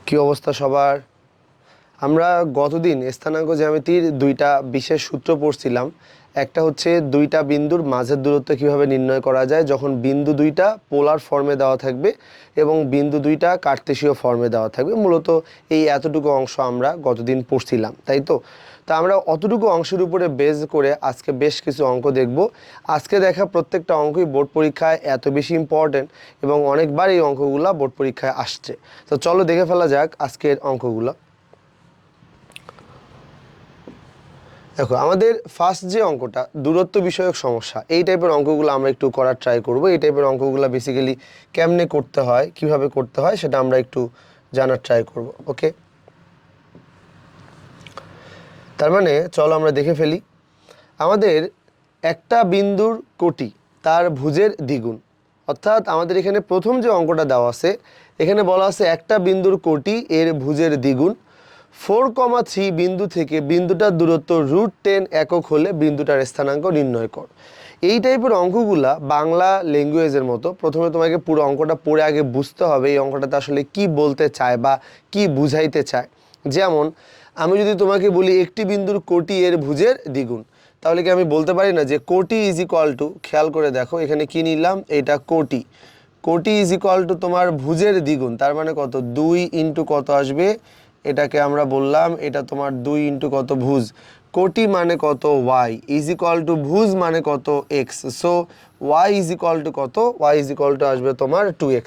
কি অবস্থা সবার? আমরা গতদিন স্থানাঙ্ক জ্যামিতির দুইটা বিশেষ সূত্র পড়ছিলাম। একটা হচ্ছে দুইটা বিন্দুর মাঝের দূরত্ব কিভাবে নির্ণয় করা যায় যখন বিন্দু দুইটা পোলার ফর্মে দেওয়া থাকবে এবং বিন্দু দুইটা কার্তেশীয় ফর্মে দেওয়া থাকবে। মূলত এই এতটুকু অংশ আমরা গতদিন পড়ছিলাম, তাই তো? তা আমরা অতটুকু অংশের উপরে বেস করে আজকে বেশ কিছু অঙ্ক দেখব। আজকে দেখা প্রত্যেকটা অঙ্কই বোর্ড পরীক্ষায় এত বেশি ইম্পর্টেন্ট এবং অনেকবার এই অঙ্কগুলো বোর্ড পরীক্ষায় আসছে। তো চলো দেখে ফেলা যাক আজকের অঙ্কগুলো। দেখো, আমাদের ফার্স্ট যে অঙ্কটা দূরত্ব বিষয়ক সমস্যা, এই টাইপের অঙ্কগুলো আমরা একটু করার ট্রাই করব। এই টাইপের অঙ্কগুলো বেসিক্যালি কেমনে করতে হয়, কিভাবে করতে হয় সেটা আমরা একটু জানার ট্রাই করব। ওকে, তার মানে চলো আমরা দেখে ফেলি। আমাদের একটা বিন্দুর কোটি তার ভুজের দ্বিগুণ, অর্থাৎ আমাদের এখানে প্রথম যে অঙ্কটা দেওয়া আছে এখানে বলা আছে একটা বিন্দুর কোটি এর ভুজের দ্বিগুণ। 4,3 বিন্দু থেকে বিন্দুটার দূরত্ব √10 একক হলে বিন্দুটার স্থানাঙ্ক নির্ণয় কর। এই টাইপের অঙ্কগুলা বাংলা ল্যাঙ্গুয়েজের মতো। প্রথমে তোমাকে পুরো অঙ্কটা পড়ে আগে বুঝতে হবে এই অঙ্কটাতে আসলে কি বলতে চায় বা কি বুঝাইতে চায়। যেমন আমি যদি তোমাকে বলি একটি বিন্দুর কোটি এর ভুজের দ্বিগুণ, তাহলে কি আমি বলতে পারি না যে কোটি ইজ ইকুয়াল টু, খেয়াল করে দেখো এখানে কি নিলাম, এটা কোটি। কোটি ইজ ইকুয়াল টু তোমার ভুজের দ্বিগুণ, তার মানে কত, 2 ইন্টু কত আসবে, এটাকে আমরা বললাম এটা তোমার 2 ইন্টু কত ভুজ। কোটি মানে কত, ওয়াই ইজ ইকুয়াল টু ভুজ মানে কত, X. So Y is equal to কত, ওয়াই ইজ ইকুয়াল টু আসবে তোমার 2x।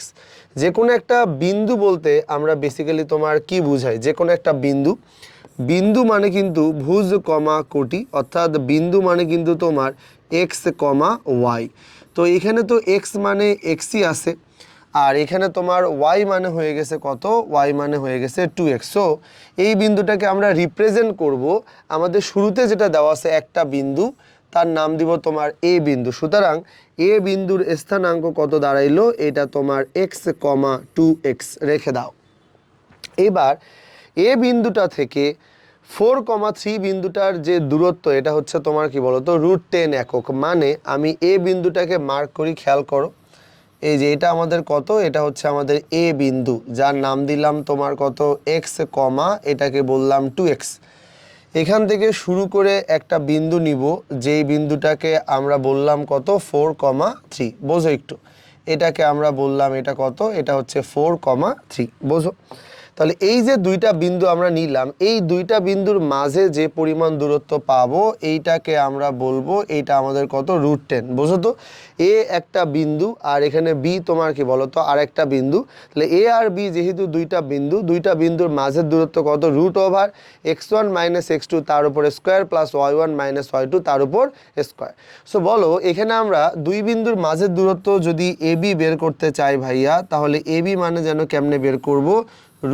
যে কোনো একটা বিন্দু বলতে আমরা বেসিক্যালি তোমার কি বুঝাই, যে কোনো একটা বিন্দু, বিন্দু মানে কিন্তু ভুজ কমা কোটি, অর্থাৎ বিন্দু মানে কিন্তু তোমার এক্স কমা ওয়াই। তো এখানে তো এক্স মানে এক্সই আছে, আর এখানে তোমার ওয়াই মানে হয়ে গেছে কত, ওয়াই মানে হয়ে গেছে 2x। সো এই বিন্দুটাকে আমরা রিপ্রেজেন্ট করব, আমাদের শুরুতে যেটা দেওয়া আছে একটা বিন্দু, তার নাম দিব তোমার এ বিন্দু। সুতরাং এ বিন্দুর স্থানাঙ্ক কত দাঁড়াইলো, এটা তোমার এক্স কমা 2x রেখে দাও। এবার এ বিন্দুটা থেকে 4,3 বিন্দুটার যে দূরত্ব এটা হচ্ছে তোমার কি বলতো √10 একক। মানে আমি এ বিন্দুটাকে মার্ক করি, খেয়াল করো এই যে এটা আমাদের কত, এটা হচ্ছে আমাদের এ বিন্দু, যার নাম দিলাম তোমার কত, এক্স কমা এটাকে বললাম 2x। এখান থেকে শুরু করে একটা বিন্দু নিব, যেই বিন্দুটাকে আমরা বললাম কত, 4,3। বোঝো একটু, এটাকে আমরা বললাম এটা কত, এটা হচ্ছে 4,3। বোঝো? তাহলে এই যে দুইটা বিন্দু আমরা নিলাম, এই দুইটা বিন্দুর মাঝে যে পরিমাণ দূরত্ব পাবো এইটাকে আমরা বলবো এইটা আমাদের কত, √10। বোঝো তো, এ একটা বিন্দু আর এখানে বি তোমার কি বলো তো আর একটা বিন্দু। তাহলে এ আর বি যেহেতু দুইটা বিন্দু, দুইটা বিন্দুর মাঝের দূরত্ব কত, √x1 - x2 তার উপর স্কোয়ার প্লাস y1 - y2 তার উপর স্কোয়ার। সো বলো এখানে আমরা দুই বিন্দুর মাঝের দূরত্ব যদি এ বি বের করতে চাই ভাইয়া, তাহলে এ বি মানে যেন কেমনে বের করব, √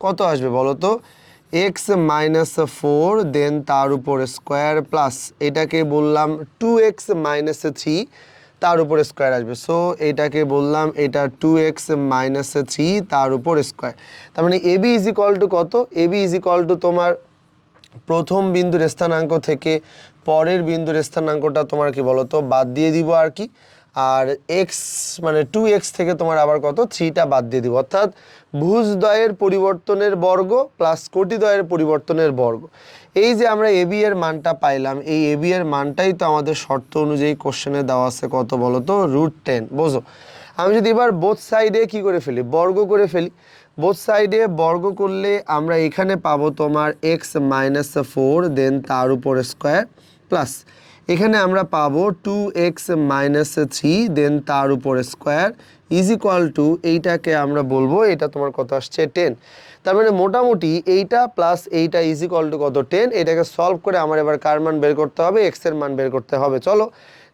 কত আসবে বলো তো, x-4 দেন তার উপর স্কোয়ার প্লাস এটাকে বললাম 2x - 3 তার উপর স্কোয়ার আসবে। সো এটাকে বললাম এটা 2x - 3 তার উপর স্কোয়ার। তার মানে এবি ইজ ইকুয়াল টু কত, এবি ইজ ইকুয়াল টু তোমার প্রথম বিন্দুর স্থানাঙ্ক থেকে পরের বিন্দুর স্থানাঙ্কটা তোমার কি বলো তো বাদ দিয়ে দিব আর কি, আর এক্স মানে 2x থেকে তোমার আবার কত, 3টা বাদ দিয়ে দিব, অর্থাৎ ভুজদ্বয়ের পরিবর্তনের বর্গ প্লাস কোটিদ্বয়ের পরিবর্তনের বর্গ। এই যে আমরা এবি এর মানটা পাইলাম, এই এবি এর মানটাই তো আমাদের শর্ত অনুযায়ী কোশ্চেনে দেওয়া আছে কত বলো তো, √10। বোঝো? আমি যদি এবার বোথ সাইডে কি করে ফেলি, বর্গ করে ফেলি, বোথ সাইডে বর্গ করলে আমরা এখানে পাবো তোমার x-4 দেন তার উপর স্কোয়ার প্লাস এখানে আমরা পাবো 2x - 3 দেন তার উপর স্কোয়ার ইজ ইকুয়াল টু এইটাকে আমরা বলবো এটা তোমার কত আসছে, 10। তার মানে মোটামুটি এইটা প্লাস এইটা ইজ ইকুয়াল টু কত, 10। এটাকে সলভ করে আমার এবার কার মান বের করতে হবে, এক্স এর মান বের করতে হবে। চলো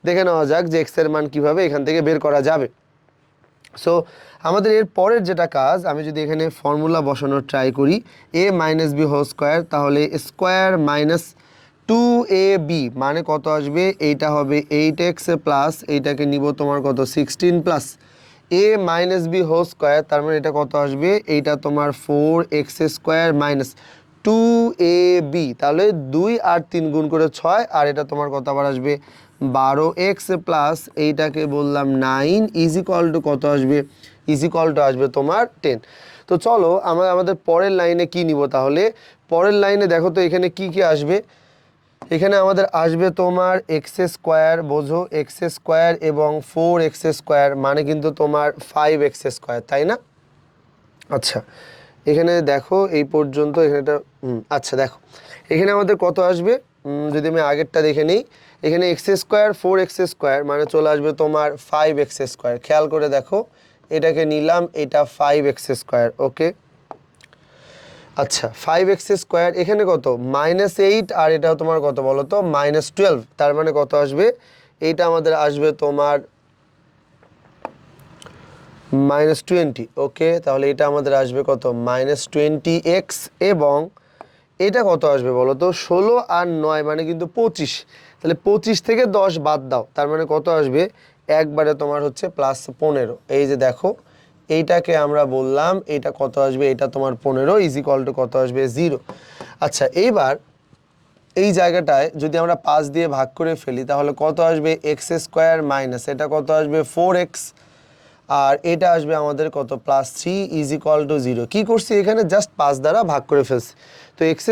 দেখে নেওয়া যাক যে এক্স এর মান কীভাবে এখান থেকে বের করা যাবে। সো আমাদের এর পরের যেটা কাজ, আমি যদি এখানে ফর্মুলা বসানোর ট্রাই করি, a - b হোল স্কোয়ার, তাহলে স্কোয়ার মাইনাস 2ab মানে কত আসবে, এইটা হবে 8x প্লাস এইটাকে নিব তোমার কত, 16 plus a - b whole square, তার মানে এটা কত আসবে, এইটা তোমার 4x স্কোয়ার মাইনাস 2ab, তাহলে 2 আর 3 গুণ করে 6, আর এটা তোমার কত আবার আসবে 12x প্লাস এইটাকে বললাম 9 ইজ ইকুয়াল টু কত আসবে, ইজ ইকুয়াল টু আসবে তোমার 10। তো চলো আমরা আমাদের পরের লাইনে কি নিব তাহলে। পরের লাইনে দেখো তো এখানে কি কি আসবে। এখানে আমাদের আসবে তোমার এক্স স্কোয়ার, বোঝো এক্স স্কোয়ার এবং 4x² মানে কিন্তু তোমার 5x², তাই না? আচ্ছা এখানে দেখো এই পর্যন্ত এখানে আচ্ছা দেখো এখানে আমাদের কত আসবে, যদি আমি আগেরটা দেখে নিই। এখানে x², 4x² মানে চলে আসবে তোমার 5x²। খেয়াল করে দেখো এটাকে নিলাম, এটা 5x², ওকে। আচ্ছা 5x², এখানে কত -8, আর এটাও তোমার কত বলো তো -12, তার মানে কত আসবে, এইটা আমাদের আসবে তোমার -20, ওকে। তাহলে এটা আমাদের আসবে কত -20x, এবং এটা কত আসবে বলো তো 16 আর 9 মানে কিন্তু 25। তাহলে 25 থেকে 10 বাদ দাও, তার মানে কত আসবে একবারে তোমার হচ্ছে +15। এই যে দেখো এইটাকে আমরা বললাম এটা কত আসবে, এটা তোমার 15 = কত আসবে 0। আচ্ছা এইবার এই জায়গাটায় যদি আমরা 5 দিয়ে ভাগ করে ফেলি তাহলে কত আসবে x² মাইনাস এটা কত আসবে 4x, আর এটা আসবে আমাদের কত +3 = 0। কি করছি এখানে জাস্ট 5 দ্বারা ভাগ করে ফেলছি। তো x²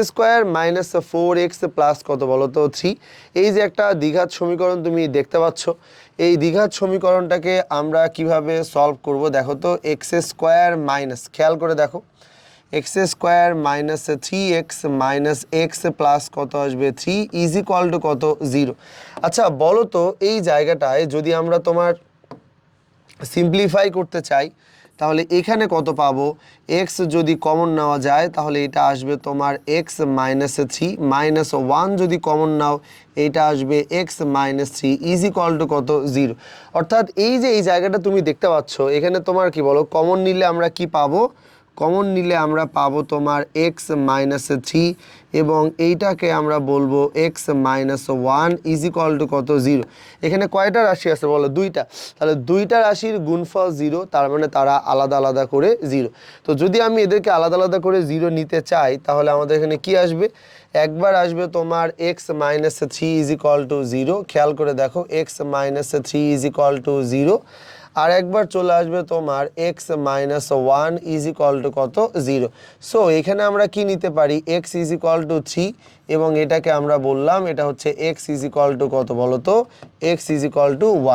মাইনাস 4x প্লাস কত বলো তো 3। এই যে একটা দ্বিঘাত সমীকরণ তুমি দেখতে পাচ্ছ, এই দ্বিঘাত সমীকরণটাকে আমরা কিভাবে সলভ করব দেখো তো। x² মাইনাস, খেয়াল করে দেখো, x² minus 3x minus x plus কত আসবে 3 = কত 0। আচ্ছা বলো তো এই জায়গাটায় যদি আমরা তোমার সিম্পলিফাই করতে চাই তাহলে এখানে কত পাবো, x যদি কমন নেওয়া যায় তাহলে এটা আসবে তোমার x - 3 মাইনাস 1 যদি কমন নাও এইটা আসবে x - 3 = কত 0। অর্থাৎ এই যে এই জায়গাটা তুমি দেখতে পাচ্ছ এখানে তোমার কি বলো কমন নিলে আমরা কি পাবো, কমন নিলে আমরা পাবো তোমার x - 3 এবং এইটাকে আমরা বলবো x - 1 = কত 0। এখানে কয়টা রাশি আছে বলো, দুইটা। তাহলে দুইটা রাশির গুণফল 0, তার মানে তারা আলাদা আলাদা করে 0। তো যদি আমি এদেরকে আলাদা আলাদা করে 0 নিতে চাই তাহলে আমাদের এখানে কি আসবে, একবার আসবে তোমার x - 3 = 0। খেয়াল করে দেখো x - 3 = 0, আর একবার চলে আসবে তোমার x - 1 = কত 0। সো এখানে আমরা কি নিতে পারি, x = 3 এবং এটাকে আমরা বললাম এটা হচ্ছে x = কত বলো তো, x =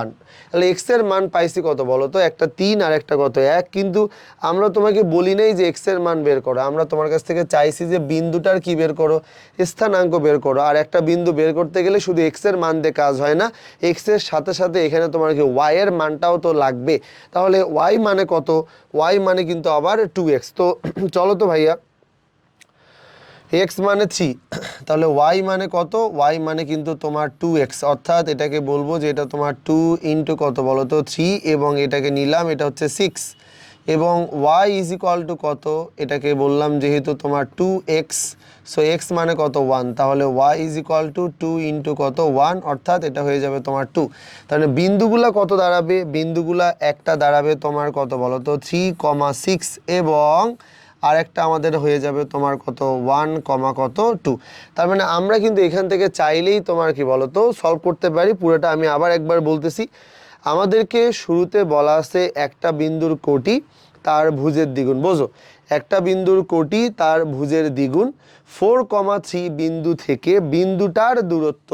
1। তাহলে x এর মান পাইছি কত বলো তো, একটা 3 আর একটা কত 1। কিন্তু আমরা তোমাকে বলি নাই যে x এর মান বের করো, আমরা তোমার কাছ থেকে চাইছি যে বিন্দুটার কি বের করো, স্থানাঙ্ক বের করো। আর একটা বিন্দু বের করতে গেলে শুধু x এর মান দিয়ে কাজ হয় না, x এর সাথে সাথে এখানে তোমার কি y এর মানটাও তো লাগবে। তাহলে y মানে কত, y মানে কিন্তু আবার 2x। তো চলো তো ভাইয়া, x মানে 3, তাহলে y মানে কত, y মানে কিন্তু তোমার 2x, অর্থাৎ এটাকে বলবো যে এটা তোমার 2 ইন্টু কত বলো তো 3, এবং এটাকে নিলাম এটা হচ্ছে 6, এবং y = কত, এটাকে বললাম যেহেতু তোমার 2x, সো x মানে কত 1, তাহলে y = 2 ইন্টু কত 1, অর্থাৎ এটা হয়ে যাবে তোমার 2। তাহলে বিন্দুগুলা কত দাঁড়াবে, বিন্দুগুলা একটা দাঁড়াবে তোমার কত বলো তো 3,6, এবং আর একটা আমাদের হয়ে যাবে তোমার কত 1, কত 2। তার মানে আমরা কিন্তু এখান থেকে চাইলেই তোমার কি বলো তো সলভ করতে পারি। পুরোটা আমি আবার একবার বলতেছি, আমাদেরকে শুরুতে বলা আছে একটা বিন্দুর কোটি তার ভুজের দ্বিগুণ, বোঝো একটা বিন্দুর কোটি তার ভুজের দ্বিগুণ, 4,3 বিন্দু থেকে বিন্দুটার দূরত্ব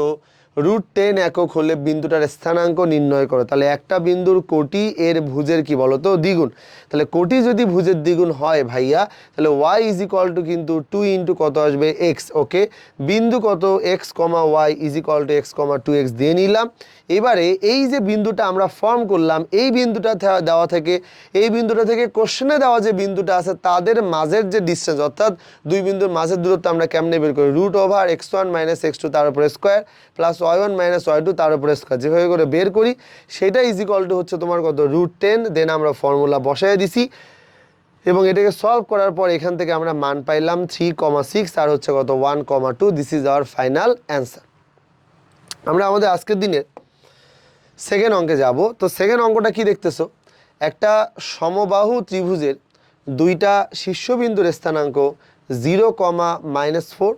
√10 একক হলে বিন্দুটার স্থানাঙ্ক নির্ণয় করো। তাহলে একটা বিন্দুর কোটি এর ভুজের কি বলো তো দ্বিগুণ। তাহলে কোটি যদি ভুজের দ্বিগুণ হয় ভাইয়া তাহলে y = কিন্তু 2 ইন্টু কত আসবে x, ওকে। বিন্দু কত x, y = x, 2x দিয়ে নিলাম। এবারে এই যে বিন্দুটা আমরা ফর্ম করলাম এই বিন্দুটা দেওয়া থেকে, এই বিন্দুটা থেকে কোশ্চেনে দেওয়া যে বিন্দুটা আছে তাদের মাঝের যে ডিসটেন্স, অর্থাৎ দুই বিন্দুর মাঝের দূরত্ব আমরা কেমনে বের করি, √x1 - x2 তার উপরে স্কোয়ার প্লাস y1 - y2 তার উপরে স্কোয়ার, যেভাবে করে বের করি সেটা = হচ্ছে তোমার কত √10। দেন আমরা ফর্মুলা বসাই দিছি এবং এটাকে সলভ করার পর এখান থেকে আমরা মান পাইলাম 3,6 আর হচ্ছে কত 1,2। This is our final answer. আমরা আমাদের আজকের দিনের সেকেন্ড অঙ্কে যাব। তো সেকেন্ড অঙ্কটা কি দেখতেছো, একটা সমবাহু ত্রিভুজের দুইটা শীর্ষবিন্দুর স্থানাঙ্ক 0, -4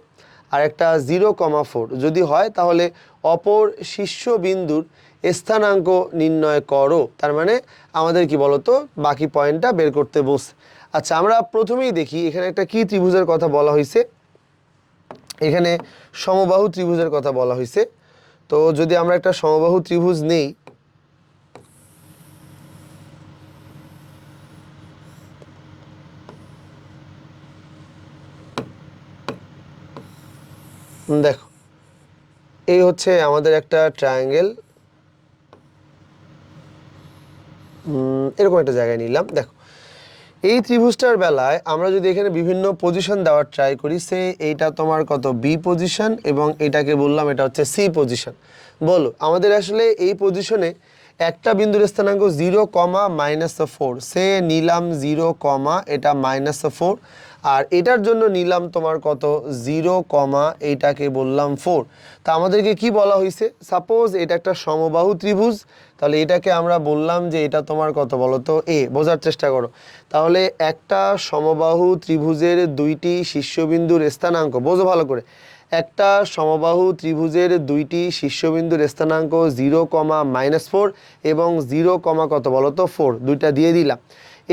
আর একটা 0,4 যদি হয় তাহলে অপর শীর্ষবিন্দুর স্থানাঙ্ক নির্ণয় করো। তার মানে আমাদের কি বলতো বাকি পয়েন্টটা বের করতে বসে। আচ্ছা, আমরা প্রথমেই দেখি এখানে একটা কি ত্রিভুজের কথা বলা হয়েছে। এখানে সমবাহু ত্রিভুজের কথা বলা হয়েছে। তো যদি আমরা একটা সমবাহু ত্রিভুজ নেই, দেখো এই হচ্ছে আমাদের একটা ট্রায়াঙ্গেল, এরকম একটা জায়গায় নিলাম। দেখো এই ত্রিভুজটার বেলায় আমরা যদি এখানে বিভিন্ন পজিশন দেওয়ার ট্রাই করি, সে এইটা তোমার কত বি পজিশন এবং এটাকে বললাম এটা হচ্ছে সি পজিশন। বলো আমাদের আসলে এই পজিশনে একটা বিন্দুর স্থানাঙ্ক 0, -4, সে নিলাম 0, এটা -4, আর এটার জন্য নিলাম তোমার কত 0, এইটাকে বললাম 4। তা আমাদেরকে কি বলা হয়েছে, সাপোজ এটা একটা সমবাহু ত্রিভুজ, তাহলে এটাকে আমরা বললাম যে এটা তোমার কত বলো তো এ। বোঝার চেষ্টা করো, তাহলে একটা সমবাহু ত্রিভুজের দুইটি শীর্ষবিন্দুর স্থানাঙ্ক, বোঝো ভালো করে, একটা সমবাহু ত্রিভুজের দুইটি শীর্ষবিন্দুর স্থানাঙ্ক 0, -4 এবং 0, কত বলো তো 4, দুইটা দিয়ে দিলাম।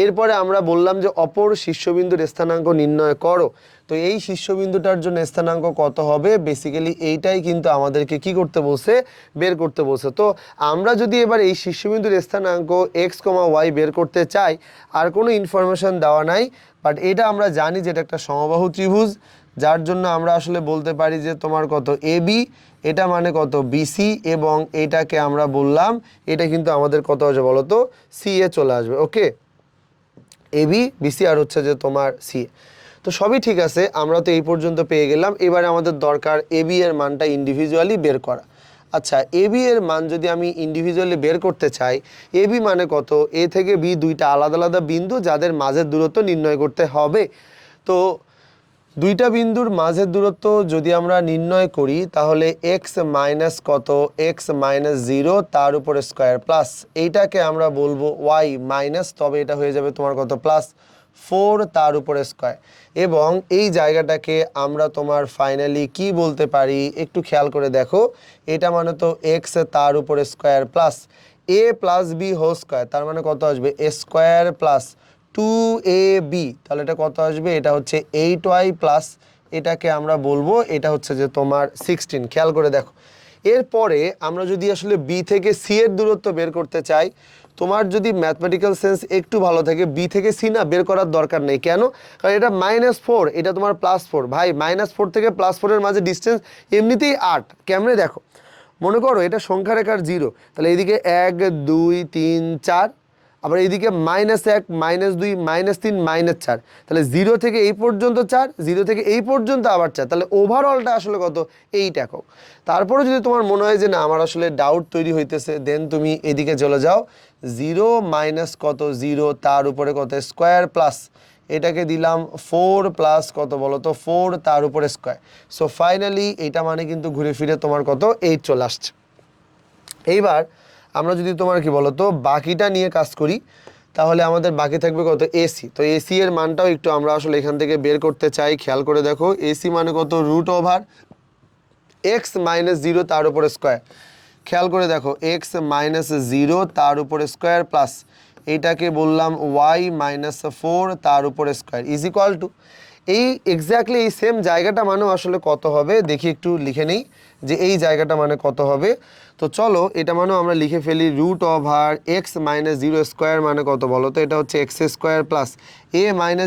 এরপরে আমরা বললাম যে অপর শীর্ষবিন্দুর স্থানাঙ্ক নির্ণয় করো। তো এই শীর্ষবিন্দুটার জন্য স্থানাঙ্ক কত হবে, বেসিক্যালি এইটাই কিন্তু আমাদেরকে কি করতে বলছে, বের করতে বলছে। তো আমরা যদি এবার এই শীর্ষবিন্দুর স্থানাঙ্ক x, y বের করতে চাই, আর কোনো ইনফরমেশন দেওয়া নাই, বাট এটা আমরা জানি যে এটা একটা সমবাহু ত্রিভুজ, যার জন্য আমরা আসলে বলতে পারি যে তোমার কত AB, এটা মানে কত BC, এবং এটাকে আমরা বললাম এটা কিন্তু আমাদের কত আসবে বলো তো CA চলে আসবে। ওকে, AB, BC আর হচ্ছে যে তোমার CA। তো সবই ঠিক আছে, আমরা তো এই পর্যন্ত পেয়ে গেলাম। এবারে আমাদের দরকার AB এর মানটা ইন্ডিভিজুয়ালি বের করা। আচ্ছা, AB এর মান যদি আমি ইন্ডিভিজুয়ালি বের করতে চাই, AB মানে কত, A থেকে B দুইটা আলাদা আলাদা বিন্দু যাদের মাঝের দূরত্ব নির্ণয় করতে হবে। তো দুইটা বিন্দুর মাঝের দূরত্ব যদি আমরা নির্ণয় করি, তাহলে x মাইনাস কত, x -0 তার উপরে স্কোয়ার প্লাস এইটাকে আমরা বলবো y মাইনাস, তবে এটা হয়ে যাবে তোমার কত +4 তার উপরে স্কোয়ার। এবং এই জায়গাটাকে আমরা তোমার ফাইনালি কি বলতে পারি, একটু খেয়াল করে দেখো, এটা মানে তো x তার উপরে square plus a + b whole square, তার মানে কত আসবে a স্কোয়ার প্লাস 2ab, তাহলে এটা কত আসবে, এটা হচ্ছে 8y প্লাস এটাকে আমরা বলবো এটা হচ্ছে যে তোমার 16। খেয়াল করে দেখো, এরপরে আমরা যদি আসলে B থেকে C এর দূরত্ব বের করতে চাই, তোমার যদি ম্যাথমেটিক্যাল সেন্স একটু ভালো থাকে, B থেকে C না বের করার দরকার নেই। কেন, কারণ এটা -4, এটা তোমার +4। ভাই -4 থেকে +4 এর মাঝে ডিস্টেন্স এমনিতেই 8। কেমনে দেখো, মনে করো এটা সংখ্যা রেখার 0, তাহলে এইদিকে 1 2 3 4, আবার এইদিকে -1 -2 -3 -4, তাহলে 0 থেকে এই পর্যন্ত 4, 0 থেকে এই পর্যন্ত আবার 4, তাহলে ওভারঅলটা আসলে কত 8 একক। তারপরে যদি তোমার মনে হয় যে না আমার আসলে ডাউট তৈরি হইতেছে, দেন তুমি এদিকে চলে যাও, 0 মাইনাস কত 0 তার উপরে কত স্কোয়ার প্লাস এটাকে দিলাম 4 প্লাস কত বলো তো 4 তার উপরে স্কোয়ার। সো ফাইনালি এটা মানে কিন্তু ঘুরে ফিরে তোমার কত 8 চলে আসছে। এইবার আমরা যদি তোমার কি বলো তো বাকিটা নিয়ে কাজ করি, তাহলে আমাদের বাকি থাকবে কত AC। তো AC এর মানটাও একটু আমরা আসলে এখান থেকে বের করতে চাই। খেয়াল করে দেখো, AC মানে কত √x -0 তার উপরে স্কোয়ার। খেয়াল করে দেখো, x -0 তার উপরে স্কোয়ার প্লাস এইটাকে বললাম y -4 তার উপরে স্কোয়ার ইজ ইকুয়াল টু, এই এক্স্যাক্টলি এই সেম জায়গাটা মানেও আসলে কত হবে দেখি একটু লিখে নেই যে এই জায়গাটা মানে কত হবে। তো চলো এটা মানেও আমরা লিখে ফেলি, √x -0 স্কোয়ার মানে কত বলো তো, এটা হচ্ছে x square plus a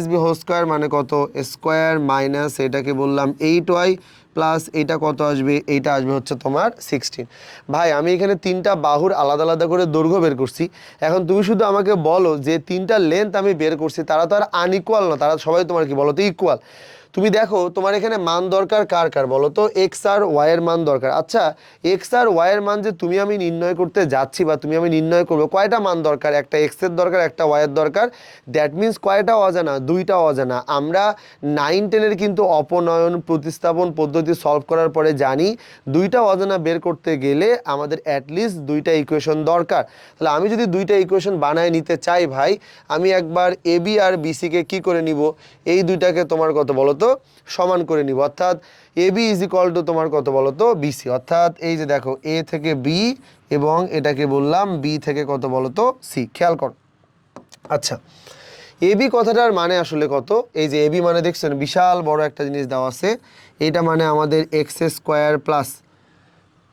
- b whole square মানে কত স্কোয়ার মাইনাস এটাকে বললাম 8y প্লাস এইটা কত আসবে, এইটা আসবে হচ্ছে তোমার 16। ভাই আমি এখানে তিনটা বাহুর আলাদা আলাদা করে দৈর্ঘ্য বের করছি। এখন তুমি শুধু আমাকে বলো যে তিনটা লেন্থ আমি বের করছি, তারা তো আর আনইকুয়াল না, তারা সবাই তোমার কি বলো তো ইকুয়াল। তুমি দেখো তোমার এখানে মান দরকার কার কার বলো তো, এক্স আর ওয়াই এর মান দরকার। আচ্ছা, এক্স আর ওয়াই এর মান যে তুমি আমি নির্ণয় করতে যাচ্ছি বা তুমি আমি নির্ণয় করবো, কয়টা মান দরকার, একটা এক্স এর দরকার একটা ওয়াই এর দরকার। দ্যাট মিন্স কয়টা অজানা, দুইটা অজানা। আমরা 9, 10 কিন্তু অপনয়ন প্রতিস্থাপন পদ্ধতি সলভ করার পরে জানি দুইটা অজানা বের করতে গেলে আমাদের অ্যাটলিস্ট দুইটা ইকুয়েশন দরকার। তাহলে আমি যদি দুইটা ইকুয়েশন বানায় নিতে চাই ভাই, আমি একবার এবি আর বিসিকে কি করে নিব, এই দুইটাকে তোমার কত বলো তো সমান করে নিব, অর্থাৎ এবি ইজ ইকুয়াল টু তোমার কত বলো তো বিসি। অর্থাৎ এই যে দেখো এ থেকে বি এবং এটাকে বললাম বি থেকে কত বলো তো সি। খেয়াল কর, আচ্ছা এবি কথাটার মানে আসলে কত, এই যে এবি মানে দেখছেন বিশাল বড় একটা জিনিস দেওয়া আছে, এটা মানে আমাদের এক্স স্কোয়ার প্লাস,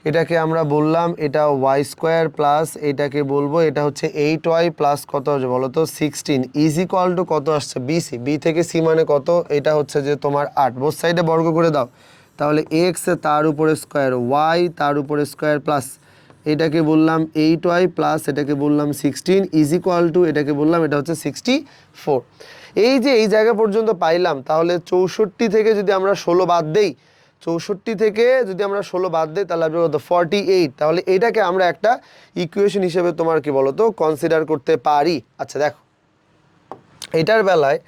এটাকে আমরা বললাম এটা ওয়াই স্কোয়ার প্লাস, এটাকে বলবো এটা হচ্ছে 8y প্লাস কত আসবে বলো তো 16 ইজ ইকুয়াল টু কত আসছে বিসি, বি থেকে সি মানে কত, এটা হচ্ছে যে তোমার 8, বোথ সাইডে বর্গ করে দাও, তাহলে এক্স তার উপরে স্কোয়ার ওয়াই তার উপরে স্কোয়ার প্লাস এটাকে বললাম 8y প্লাস এটাকে বললাম 16 ইজ ইকুয়াল টু এটাকে বললাম এটা হচ্ছে 64। এই যে এই জায়গা পর্যন্ত পাইলাম, তাহলে 64 থেকে যদি আমরা 16 বাদ দেই, 64 থেকে যদি আমরা 16 বাদ দিই তাহলে আসবে কত 48, তাহলে এটাকে আমরা একটা ইকুয়েশন হিসেবে তোমার কি বলো তো কনসিডার করতে পারি। আচ্ছা দেখো, এটার বেলায়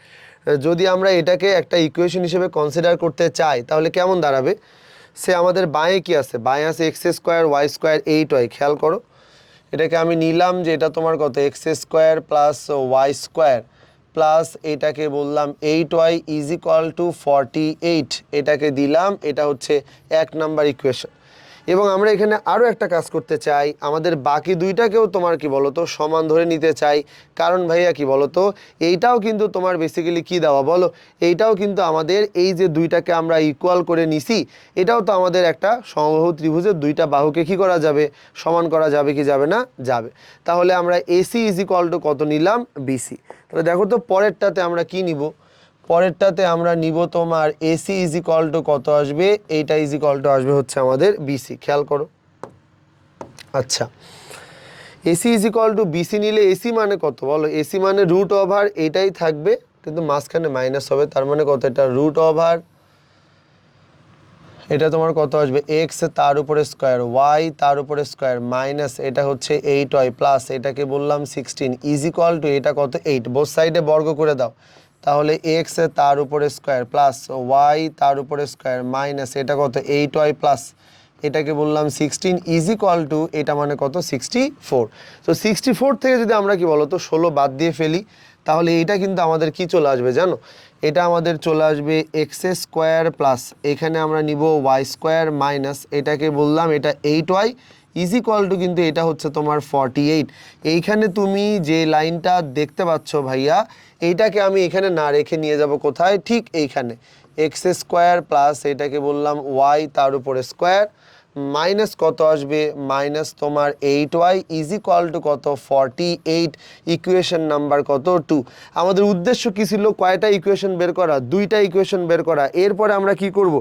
যদি আমরা এটাকে একটা ইকুয়েশন হিসেবে কনসিডার করতে চাই তাহলে কেমন দাঁড়াবে, সে আমাদের বাঁয়ে কি আছে, বাঁয়ে আছে x square Y square 8y, খেয়াল করো এটাকে আমি নিলাম যে এটা তোমার কত X square plus Y square plus এটাকে বললাম 8y ইজ ইকুয়াল টু 48, এটাকে দিলাম, এটা হচ্ছে 1 নাম্বার ইকুয়েশন। এবং আমরা এখানে আরও একটা কাজ করতে চাই, আমাদের বাকি দুইটাকেও তোমার কি বলতো সমান ধরে নিতে চাই, কারণ ভাইয়া কি বলতো এইটাও কিন্তু তোমার বেসিক্যালি কি দেওয়া বলো, এইটাও কিন্তু আমাদের এই যে দুইটাকে আমরা ইকুয়াল করে নিছি, এটাও তো আমাদের একটা সমবাহু ত্রিভুজের দুইটা বাহুকে কি করা যাবে, সমান করা যাবে কি যাবে না, যাবে। তাহলে আমরা এসি ইজ ইকুয়াল টু কত নিলাম বিসি। তাহলে দেখো তো পরেরটাতে আমরা কি নিব, পরেরটাতে আমরা নিব তোমার এসি ইজ ইকুয়াল টু কত আসবে, এইটা ইজ ইকুয়াল টু আসবে হচ্ছে আমাদের বিসি, খেয়াল করো। আচ্ছা, AC is equal to BC নিলে এসি মানে কত বলো, এসি মানে রুট ওভার এটাই থাকবে কিন্তু মাঝখানে মাইনাস হবে, তার মানে কত, এটা রুট ওভার এটা তোমার কত আসবে এক্স তার উপরে স্কোয়ার ওয়াই তার উপরে স্কোয়ার মাইনাস এটা হচ্ছে 8y প্লাস এটাকে বললাম 16 ইজ ইকুয়াল টু এটা কত 8, বোথ সাইডে বর্গ করে দাও, তাহলে এক্স তার উপরে স্কোয়ার প্লাস ওয়াই তার উপরে স্কোয়ার মাইনাস এটা কত 8y প্লাস এটাকে বললাম 16 ইজ ইকুয়াল টু এটা মানে কত 64। তো 64 থেকে যদি আমরা কি বলতো 16 বাদ দিয়ে ফেলি, তাহলে এইটা কিন্তু আমাদের কি চলে আসবে জানো, এটা আমাদের চলে আসবে এক্স স্কোয়ার প্লাস এখানে আমরা নিব ওয়াই স্কোয়ার মাইনাস এটাকে বললাম এটা 8y ইজ ইকুয়াল টু কিন্তু এটা হচ্ছে তোমার 48। এইখানে তুমি যে লাইনটা দেখতে পাচ্ছ ভাইয়া, এইটাকে আমি এখানে না রেখে নিয়ে যাব কোথায়, ঠিক এইখানে এক্স স্কোয়ার প্লাস এটাকে বললাম ওয়াই তার উপরে স্কোয়ার মাইনাস কত আসবে, মাইনাস তোমার 8y ইজ ইকুয়াল টু কত 48, ইকুয়েশন নাম্বার কত 2। আমাদের উদ্দেশ্য কি ছিল, কয়টা ইকুয়েশন বের করা, দুইটা ইকুয়েশন বের করা। এরপরে আমরা কি করব,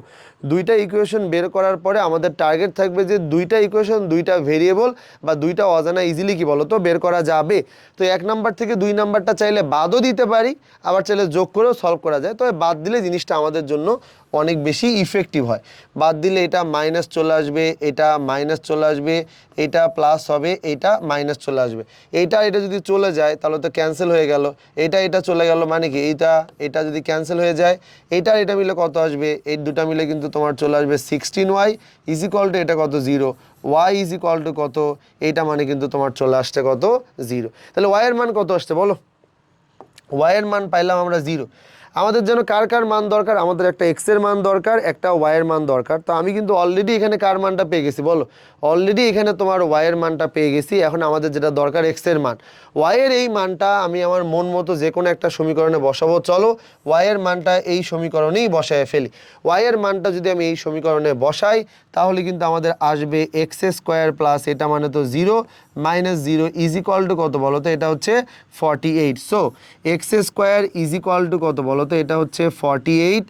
দুইটা ইকুয়েশন বের করার পরে আমাদের টার্গেট থাকবে যে দুইটা ইকুয়েশন দুইটা ভেরিয়েবল বা দুইটা অজানা ইজিলি কি বলো তো বের করা যাবে। তো 1 নাম্বার থেকে 2 নাম্বারটা চাইলে বাদও দিতে পারি, আবার চাইলে যোগ করেও সলভ করা যায়, তবে বাদ দিলে জিনিসটা আমাদের জন্য অনেক বেশি ইফেক্টিভ হয়। বাদ দিলে এটা মাইনাস চলে আসবে, এটা মাইনাস চলে আসবে, এটা প্লাস হবে, এটা মাইনাস চলে আসবে, এটা যদি চলে যায় তাহলে তো ক্যান্সেল হয়ে গেল, এটা চলে গেল, মানে কি এটা যদি ক্যান্সেল হয়ে যায় এটা মিলে কত আসবে, এই দুটা মিলে কিন্তু তোমার চলে আসবে 16y ইজ ইকুয়াল টু এটা কত 0, y ইজ ইকুয়াল টু কত, এইটা মানে কিন্তু তোমার চলে আসছে কত 0। তাহলে y এর মান কত আসছে বলো, y এর মান পাইলাম আমরা 0। আমাদের জন্য কার মান দরকার, আমাদের একটা x এর মান দরকার, একটা y এর মান দরকার। তো আমি কিন্তু অলরেডি এখানে কার মানটা পেয়ে গেছি বলো, অলরেডি এখানে তোমার y এর মানটা পেয়ে গেছি। এখন আমাদের যেটা দরকার x এর মান, y এর এই মানটা আমি আমার মন মতো যে কোনো একটা সমীকরণে বসাবো। চলো y এর মানটা এই সমীকরণেই বসায় ফেলি। y এর মানটা যদি আমি এই সমীকরণে বসাই তাহলে কিন্তু আমাদের আসবে এক্স স্কোয়ার প্লাস এটা মানে তো 0 মাইনাস 0 ইজ ইকুয়াল টু কত বলো তো, এটা হচ্ছে 48। So x square is equal to কত বলো তো, এটা হচ্ছে 48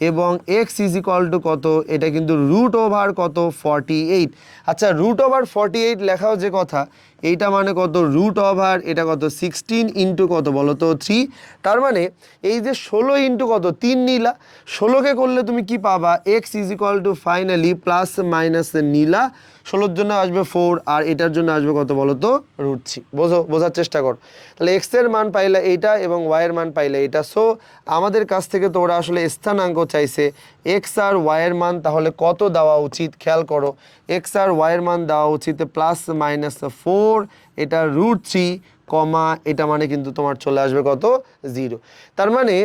এবং এক্স ইজ ইকুয়াল টু কত, এটা কিন্তু রুট ওভার কত 48। আচ্ছা, রুট ওভার 48 লেখাও যে কথা, এইটা মানে কত রুট ওভার এটা কত 16 ইন্টু কত বলো তো 3। তার মানে এই যে 16 ইন্টু কত 3 নিলা, 16কে করলে তুমি কি পাবা, x is equal two finally plus minus নিলা, 16-র জন্য আসবে 4 আর এটার জন্য আসবে কত বলো তো √3। বোঝার চেষ্টা কর। তাহলে এক্স এর মান পাইলে এইটা এবং ওয়াই এর মান পাইলে এটা। সো আমাদের কাছ থেকে তো ওরা আসলে স্থানাঙ্ক চাইছে, এক্স আর ওয়াই এর মান তাহলে কত দেওয়া উচিত, খেয়াল করো এক্স আর ওয়াই এর মান দেওয়া উচিত প্লাস মাইনাস 4 এটা √3 কমা এটা মানে কিন্তু তোমার চলে আসবে কত 0। তার মানে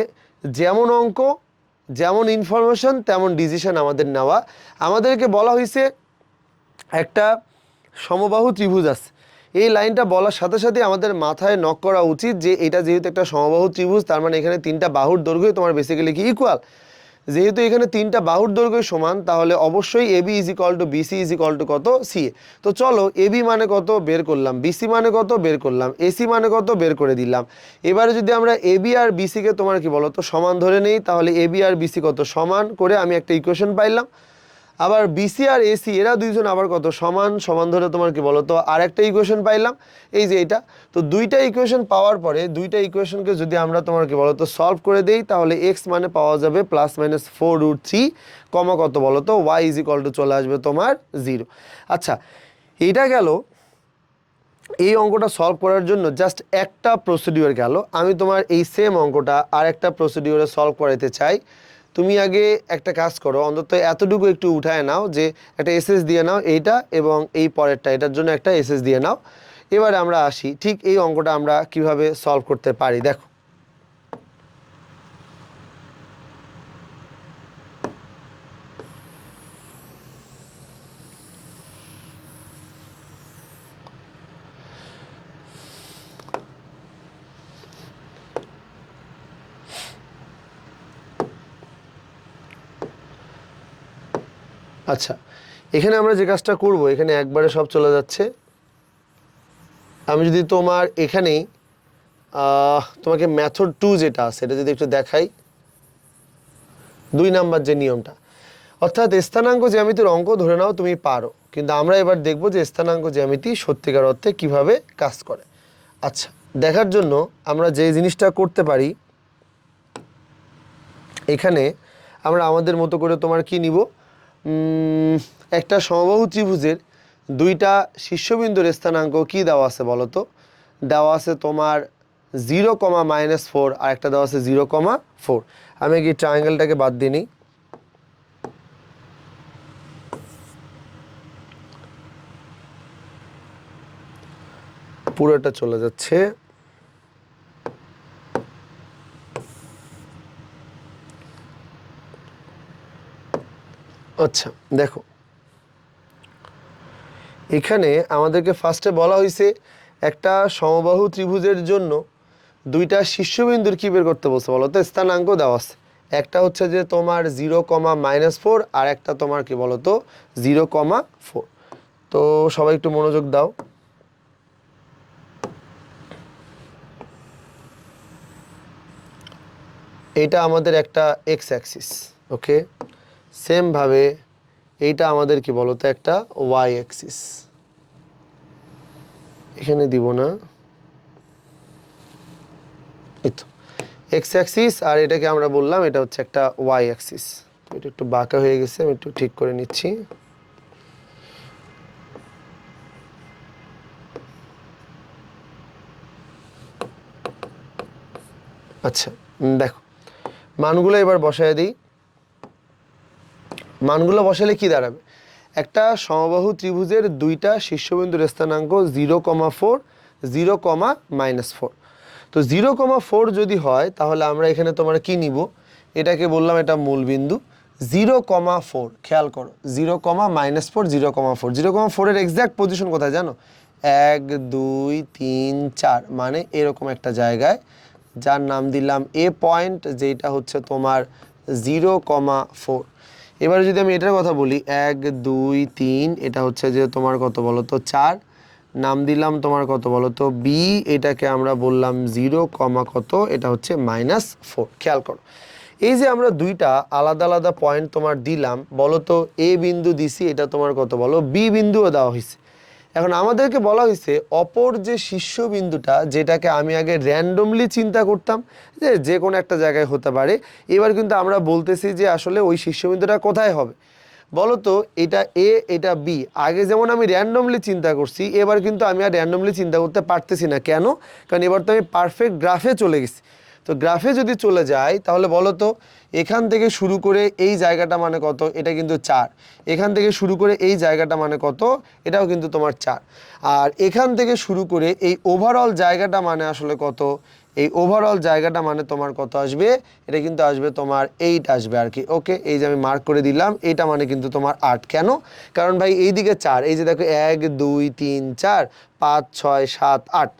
যেমন অঙ্ক যেমন ইনফরমেশন তেমন ডিসিশন আমাদের নেওয়া। আমাদেরকে বলা হয়েছে একটা সমবাহু ত্রিভুজ আছে, এই লাইনটা বলার সাথে সাথে আমাদের মাথায় নক করা উচিত যে এটা যেহেতু একটা সমবাহু ত্রিভুজ, তার মানে এখানে তিনটা বাহুর দৈর্ঘ্য তোমার বেসিক্যালি কি ইকুয়াল। যেহেতু এখানে তিনটা বাহুর দৈর্ঘ্য সমান, তাহলে অবশ্যই AB is equal to BC is equal to কত, সিএ। তো চলো এবি মানে কত বের করলাম, বিসি মানে কত বের করলাম, এসি মানে কত বের করে দিলাম। এবারে যদি আমরা এবি আর বিসিকে তোমার কি বলো তো সমান ধরে নেই, তাহলে এবি আর বিসি কত সমান করে আমি একটা ইকুয়েশন পাইলাম। আবার বিসি আর এসি এরা দুইজন আবার কত সমান, সমান ধরে তোমার কি বলো তো আর একটা ইকুয়েশন পাইলাম, এই যে এটা। তো দুইটা ইকুয়েশন পাওয়ার পরে দুইটা ইকুয়েশনকে যদি আমরা তোমার কি বলো তো সলভ করে দেই, তাহলে এক্স মানে পাওয়া যাবে +-4√3 কমা কত বলো তো ওয়াই ইজ ইকুয়াল টু চলে আসবে তোমার 0। আচ্ছা, এইটা গেল এই অঙ্কটা সলভ করার জন্য জাস্ট একটা প্রসিডিওর গেল। আমি তোমার এই সেম অঙ্কটা আর একটা প্রসিডিওরে সলভ করাতে চাই। তুমি আগে একটা কাজ করো, অন্তত এতটুকু একটু উঠায় নাও যে একটা এসএস দিয়ে নাও এইটা এবং এই পরেরটা, এটার জন্য একটা এসএস দিয়ে নাও। এবারে আমরা আসি ঠিক এই অঙ্কটা আমরা কিভাবে সলভ করতে পারি। দেখো, আচ্ছা এখানে আমরা যে কাজটা করব, এখানে একবারে সব চলে যাচ্ছে। আমি যদি তোমার এখানেই তোমাকে মেথড 2 যেটা আছে এটা যদি একটু দেখাই, 2 নাম্বার যে নিয়মটা, অর্থাৎ স্থানাঙ্ক জ্যামিতির অঙ্ক ধরে নাও তুমি পারো, কিন্তু আমরা এবার দেখব যে স্থানাঙ্ক জ্যামিতি সত্যিকার অর্থে কিভাবে কাজ করে। আচ্ছা, দেখার জন্য আমরা যে জিনিসটা করতে পারি, এখানে আমরা আমাদের মতো করে তোমার কি নিব, একটা সমবাহু ত্রিভুজের দুইটা শীর্ষবিন্দুর স্থানাঙ্ক কি দেওয়া আছে বলো তো? দেওয়া আছে তোমার 0,-4 আর একটা দেওয়া আছে 0,4। আমি কি ট্রায়াঙ্গেলটাকে বাদ দিয়ে নিই। পুরোটা চলে যাচ্ছে। আচ্ছা দেখো, এখানে আমাদেরকে ফার্স্টে বলা হয়েছে একটা সমবাহু ত্রিভুজের জন্য দুইটা শীর্ষবিন্দুর কি বের করতে বলছে বলো তো? স্থানাঙ্ক দেওয়া আছে। একটা হচ্ছে যে তোমার 0,-4 আর একটা তোমার কি বলো তো 0,4। তো সবাই একটু মনোযোগ দাও। এইটা আমাদের একটা এক্স অ্যাক্সিস, ওকে। সেম ভাবে এইটা আমাদের কি বলতো একটা ওয়াই অ্যাক্সিস। এখানে দিব না, এই তো এক্স অ্যাক্সিস, আর এটাকে আমরা বললাম এটা হচ্ছে একটা ওয়াই অ্যাক্সিস। এটা একটু বাঁকা হয়ে গেছে, আমি একটু ঠিক করে নিচ্ছি। আচ্ছা দেখো, মানগুলো এবার বসায় দিই। মানগুলো বসালে কি দাঁড়াবে, একটা সমবাহু ত্রিভুজের দুইটা শীর্ষবিন্দুর স্থানাঙ্ক 0,4, 0,-4। তো 0,4 যদি হয় তাহলে আমরা এখানে তোমার কি নিব, এটাকে বললাম এটা মূল বিন্দু। 0,4 খেয়াল করো, 0,-4, 0,4, 0,4 এর এক্স্যাক্ট পজিশন কোথায় জানো? 1 2 3 4 মানে এরকম একটা জায়গায়, যার নাম দিলাম এ পয়েন্ট, যেটা হচ্ছে তোমার 0,4। এবারে যদি আমি এটার কথা বলি 1 2 3, এটা হচ্ছে যে তোমার কত বলো তো 4, নাম দিলাম তোমার কত বলো তো বি, এটাকে আমরা বললাম 0, কত, এটা হচ্ছে -4। খেয়াল করো, এই যে আমরা দুইটা আলাদা আলাদা পয়েন্ট তোমার দিলাম, বলো তো এ বিন্দু দিছি, এটা তোমার কত বলো বি বিন্দুও দেওয়া হয়েছে। এখন আমাদেরকে বলা হয়েছে অপর যে শীর্ষবিন্দুটা, যেটাকে আমি আগে র্যান্ডমলি চিন্তা করতাম যে কোনো একটা জায়গায় হতে পারে, এবার কিন্তু আমরা বলতেছি যে আসলে ওই শীর্ষবিন্দুটা কোথায় হবে বলো তো? এটা এ, এটা বি। আগে যেমন আমি র্যান্ডমলি চিন্তা করছি, এবার কিন্তু আমি আর র্যান্ডমলি চিন্তা করতে পারতেছি না। কেন? কারণ এবার তো আমি পারফেক্ট গ্রাফে চলে গেছি। তো গ্রাফে যদি চলে যাই তাহলে বলো তো এখান থেকে শুরু করে এই জায়গাটা মানে কত, এটা কিন্তু 4। এখান থেকে শুরু করে এই জায়গাটা মানে কত, এটাও কিন্তু তোমার 4। আর এখান থেকে শুরু করে এই ওভারঅল জায়গাটা মানে আসলে কত, এই ওভারঅল জায়গাটা মানে তোমার কত আসবে, এটা কিন্তু আসবে তোমার 8 আসবে আর কি। ওকে, এই যে আমি মার্ক করে দিলাম, এটা মানে কিন্তু তোমার 8। কেন? কারণ ভাই এইদিকে 4, এই যে দেখো 1 2 3 4 5 6 7 8।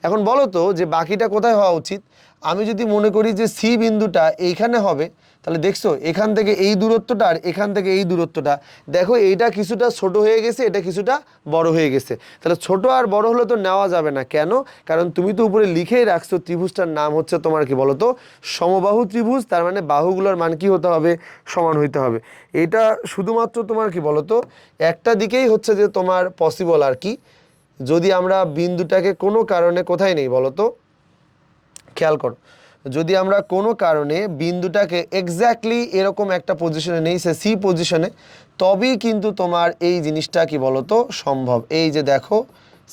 এখন বলো তো যে বাকিটা কোথায় হওয়া উচিত? আমি যদি মনে করি যে সি বিন্দুটা এইখানে হবে, তাহলে দেখছো এখান থেকে এই দূরত্বটা আর এখান থেকে এই দূরত্বটা, দেখো এইটা কিছুটা ছোট হয়ে গেছে, এটা কিছুটা বড় হয়ে গেছে। তাহলে ছোট আর বড় হলে তো নেওয়া যাবে না। কেন? কারণ তুমি তো উপরে লিখেই রাখছো ত্রিভুজটার নাম হচ্ছে তোমার কি বলো তো, সমবাহু ত্রিভুজ। তার মানে বাহুগুলোর মান কি হতে হবে? সমান হইতে হবে। এটা শুধুমাত্র তোমার কি বলো তো একটা দিকেই হচ্ছে যে তোমার পসিবল আর কি। যদি আমরা বিন্দুটাকে কোনো কারণে কোথায় নেই বলো তো, খেয়াল করো, যদি আমরা কোনো কারণে বিন্দুটাকে এক্স্যাক্টলি এরকম একটা পজিশনে নেই, সে সি পজিশনে, তবেই কিন্তু তোমার এই জিনিসটা কি বলতো সম্ভব। এই যে দেখো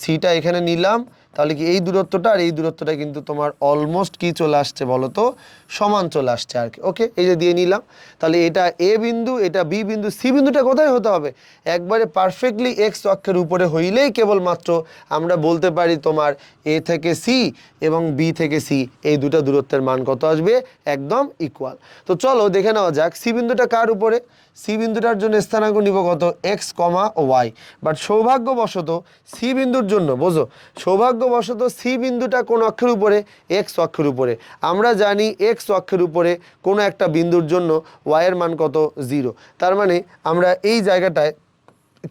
সিটা এখানে নিলাম, তাহলে কি এই দূরত্বটা আর এই দূরত্বটা কিন্তু তোমার অলমোস্ট কি চলে আসছে বলো তো, সমান চলে আসছে আর কি। ওকে, এই যে দিয়ে নিলাম, তাহলে এটা এ বিন্দু, এটা বি বিন্দু, সি বিন্দুটা কোথায় হতে হবে? একবারে পারফেক্টলি এক্স অক্ষের উপরে হইলেই কেবলমাত্র আমরা বলতে পারি তোমার এ থেকে সি এবং বি থেকে সি এই দুটো দূরত্বের মান কত আসবে, একদম ইকুয়াল। তো চলো দেখে নেওয়া যাক সি বিন্দুটা কার উপরে। সি বিন্দুটার জন্য স্থানাঙ্ক নিব কত, এক্স কমা ওয়াই। বাট সৌভাগ্যবশত সি বিন্দুর জন্য, বোঝো, সৌভাগ্যবশত সি বিন্দুটা কোন অক্ষের উপরে, এক্স অক্ষের উপরে। আমরা জানি এক্স অক্ষের উপরে কোনো একটা বিন্দুর জন্য ওয়াইয়ের মান কত, 0। তার মানে আমরা এই জায়গাটায়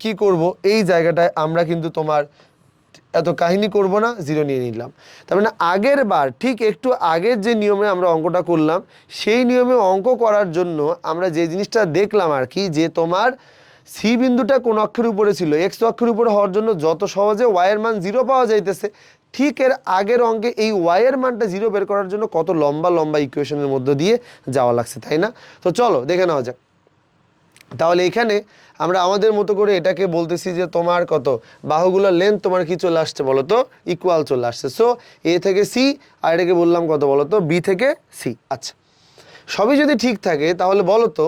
কি করব, এই জায়গাটায় আমরা কিন্তু তোমার এত কাহিনী করব না, 0 নিয়ে নিলাম। তার মানে আগের বার ঠিক একটু আগের যে নিয়মে আমরা অঙ্কটা করলাম, সেই নিয়মে অঙ্ক করার জন্য আমরা যে জিনিসটা দেখলাম আর কি, যে তোমার সি বিন্দুটা কোন অক্ষের উপরে ছিল, এক্স অক্ষের উপরে হওয়ার জন্য যত সহজে ওয়াইয়ের মান 0 পাওয়া যাইতেছে, ঠিক এর আগের অঙ্কে এই ওয়াইয়ের মানটা 0 বের করার জন্য কত লম্বা লম্বা ইকুয়েশনের মধ্য দিয়ে যাওয়া লাগছে, তাই না? তো চলো দেখে নেওয়া যাক। তাহলে এখানে আমরা আমাদের মতো করে এটাকে বলতেছি যে তোমার কত, বাহুগুলোর লেন্থ তোমার কি চলে আসছে বলো তো, ইকুয়াল চলে আসছে। সো এ থেকে সি, আর এটাকে বললাম কত বলো তো, বি থেকে সি। আচ্ছা, সবই যদি ঠিক থাকে তাহলে বলো তো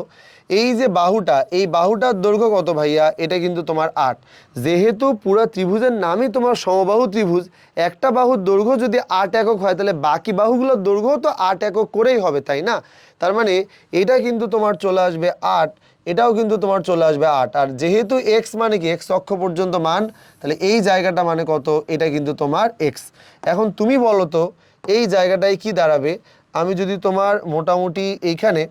এই যে বাহুটা, এই বাহুটার দৈর্ঘ্য কত ভাইয়া? এটা কিন্তু তোমার 8। যেহেতু পুরো ত্রিভুজের নামই তোমার সমবাহু ত্রিভুজ, একটা বাহুর দৈর্ঘ্য যদি 8 একক হয়, তাহলে বাকি বাহুগুলোর দৈর্ঘ্য তো 8 একক করেই হবে, তাই না? তার মানে এটা কিন্তু তোমার চলে আসবে 8, এটাও কিন্তু তোমার চলে আসবে 8। আর যেহেতু এক্স মানে কি, এক্স অক্ষ পর্যন্ত মান, তাহলে এই জায়গাটা মানে কত, এটা কিন্তু তোমার এক্স। এখন তুমি বলো তো এই জায়গাটায় কি দাঁড়াবে? আমি যদি তোমার মোটামুটি এইখানে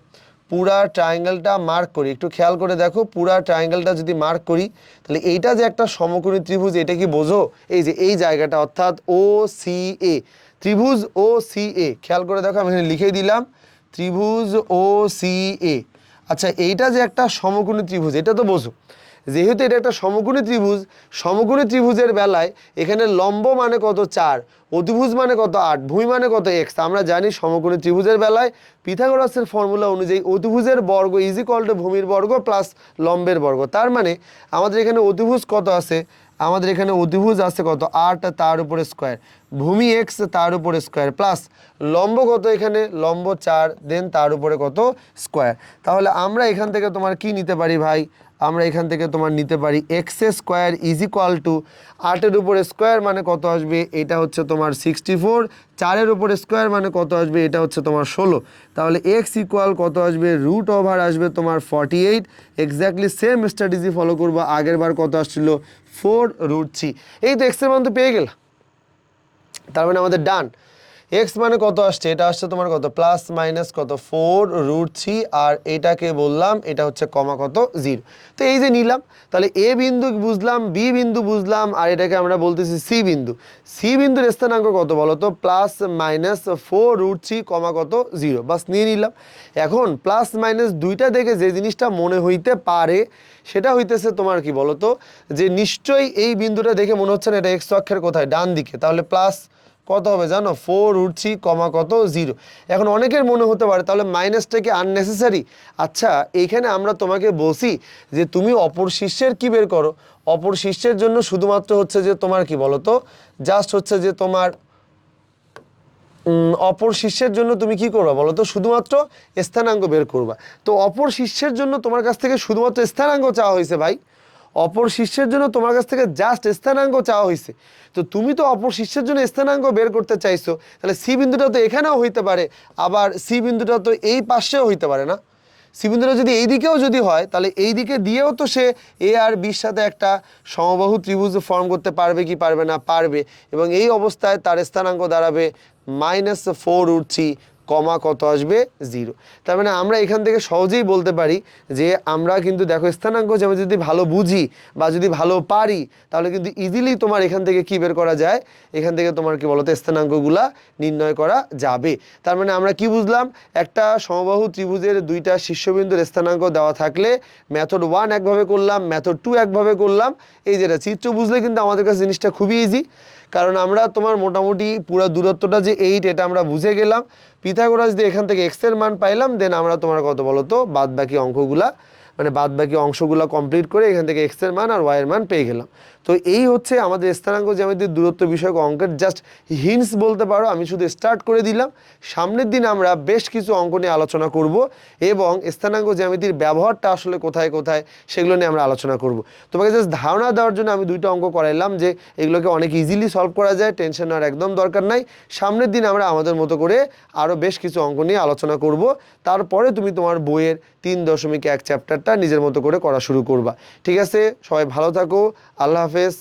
পুরা ট্রায়াঙ্গেলটা মার্ক করি, একটু খেয়াল করে দেখো, পুরা ট্রায়াঙ্গেলটা যদি মার্ক করি, তাহলে এইটা যে একটা সমকোণী ত্রিভুজ, এটা কি বোঝো? এই যে এই জায়গাটা অর্থাৎ ও সি এ, ত্রিভুজ ও সি এ, খেয়াল করে দেখো আমি এখানে লিখে দিলাম ত্রিভুজ ও সি এ। আচ্ছা, এইটা যে একটা সমকোণী ত্রিভুজ, এটা তো বোঝো। যেহেতু এটা একটা সমকোণী ত্রিভুজ, সমকোণী ত্রিভুজের বেলায় এখানে লম্ব মানে কত, 4, অতিভুজ মানে কত, 8, ভূমি মানে কত, এক্স। আমরা জানি সমকোণী ত্রিভুজের বেলায় পিথাগোরাসের ফর্মুলা অনুযায়ী অতিভুজের বর্গ ইজ ইকুয়াল টু ভূমির বর্গ প্লাস লম্বের বর্গ। তার মানে আমাদের এখানে অতিভুজ কত আছে, আমাদের এখানে অতিভুজ আছে কত, 8, তার উপরে স্কোয়ার, ভূমি এক্স তার উপরে স্কোয়ার, প্লাস লম্ব কত, এখানে লম্ব 4, দেন তার উপরে কত, স্কোয়ার। তাহলে আমরা এখান থেকে তোমার কি নিতে পারি ভাই, আমরা এখান থেকে তোমার নিতে পারি x square is equal to 8-এর উপরে স্কোয়ার মানে কত আসবে, এটা হচ্ছে তোমার 64, 4-এর উপরে স্কোয়ার মানে কত আসবে, এটা হচ্ছে তোমার 16। তাহলে এক্স ইকুয়াল কত আসবে, রুট ওভার আসবে তোমার 48। এক্স্যাক্টলি সেম স্ট্র্যাটেজি ফলো করবো, আগের বার কত আসছিল, 4√3। এই তো এক্সের মান তো পেয়ে গেল, তার মানে আমাদের ডান। এক্স মানে কত আসছে, এটা আসছে তোমার কত, প্লাস মাইনাস কত, 4√3, আর এটাকে বললাম এটা হচ্ছে কমা কত, 0। তো এই যে নিলাম, তাহলে এ বিন্দু বুঝলাম, বি বিন্দু বুঝলাম, আর এটাকে আমরা বলতেছি সি বিন্দু। সি বিন্দুর স্থানাঙ্ক কত বলো তো, প্লাস মাইনাস 4√3 কমা কত, 0, বাস নিয়ে নিলাম। এখন প্লাস মাইনাস দুইটা দেখে যে জিনিসটা মনে হইতে পারে সেটা হইতেছে তোমার কি বলো তো, যে নিশ্চয়ই এই বিন্দুটা দেখে মনে হচ্ছে না এটা এক্স অক্ষের কোথায়, ডান দিকে। তাহলে প্লাস কত হবে জানো, 4√3 কমা কত, 0। এখন অনেকের মনে হতে পারে তাহলে মাইনাসটা কি আননেসেসারি? আচ্ছা, এইখানে আমরা তোমাকে বলছি যে তুমি অপর শীর্ষের কি বের করো, অপর শীর্ষের জন্য শুধুমাত্র হচ্ছে যে তোমার কি বলো তো, জাস্ট হচ্ছে যে তোমার অপর শীর্ষের জন্য তুমি কি করবা বলো তো, শুধুমাত্র স্থানাঙ্ক বের করবা। তো অপর শীর্ষের জন্য তোমার কাছ থেকে শুধুমাত্র স্থানাঙ্ক চাওয়া হয়েছে ভাই, অপর শিষ্যের জন্য তোমার কাছ থেকে জাস্ট স্থানাঙ্ক চাওয়া হয়েছে, তো তুমি তো অপর শিষ্যের জন্য স্থানাঙ্ক বের করতে চাইছো, তাহলে সি বিন্দুটা তো এখানেও হইতে পারে, আবার সি বিন্দুটা তো এই পাশেও হইতে পারে না। সি বিন্দুটা যদি এই দিকেও যদি হয়, তাহলে এই দিকে দিয়েও তো সে এ আর বির সাথে একটা সমবাহু ত্রিভুজ ফর্ম করতে পারবে কি পারবে না? পারবে। এবং এই অবস্থায় তার স্থানাঙ্ক দাঁড়াবে -4√3 কমা কত আসবে? 0। তার মানে আমরা এখান থেকে সহজেই বলতে পারি যে আমরা কিন্তু দেখো স্থানাঙ্ক জ্যামিতি যদি ভালো বুঝি বা যদি ভালো পারি, তাহলে কিন্তু ইজিলি তোমার এখান থেকে কি বের করা যায়? এখান থেকে তোমার কি বলতো স্থানাঙ্কগুলা নির্ণয় করা যাবে। তার মানে আমরা কি বুঝলাম? একটা সমবাহু ত্রিভুজের দুইটা শীর্ষবিন্দুর স্থানাঙ্ক দেওয়া থাকলে মেথড 1 একভাবে করলাম, মেথড 2 একভাবে করলাম। এই যেটা চিত্র বুঝলে কিন্তু আমাদের কাছে জিনিসটা খুবই ইজি, কারণ আমরা তোমার মোটামুটি পুরো দূরত্বটা যে 8 এটা আমরা বুঝে গেলাম। পিথাগোরাস দিয়ে এখান থেকে এক্স এর মান পাইলাম, দেন আমরা তোমার কত বলো তো বাদ বাকি অঙ্কগুলা মানে বাদ বাকি অংশগুলো কমপ্লিট করে এখান থেকে এক্স এর মান আর ওয়াই এর মান পেয়ে গেলাম। তো এই হচ্ছে আমাদের স্থানাঙ্ক জ্যামিতির দূরত্ব বিষয়ক অঙ্কের জাস্ট হিন্টস বলতে পারো। আমি শুধু স্টার্ট করে দিলাম, সামনের দিন আমরা বেশ কিছু অঙ্ক নিয়ে আলোচনা করব এবং স্থানাঙ্ক জ্যামিতির ব্যবহারটা আসলে কোথায় কোথায় সেগুলো নিয়ে আমরা আলোচনা করব। তোমাকে জাস্ট ধারণা দেওয়ার জন্য আমি দুইটা অঙ্ক করাইলাম যে এগুলোকে অনেক ইজিলি সলভ করা যায়, টেনশন নেওয়ার একদম দরকার নাই। সামনের দিন আমরা আমাদের মতো করে আরও বেশ কিছু অঙ্ক নিয়ে আলোচনা করব, তারপরে তুমি তোমার বইয়ের 3.1 চ্যাপ্টারটা নিজের মতো করে করা শুরু করবা। ঠিক আছে, সবাই ভালো থাকো, আল্লাহ হাফেজ।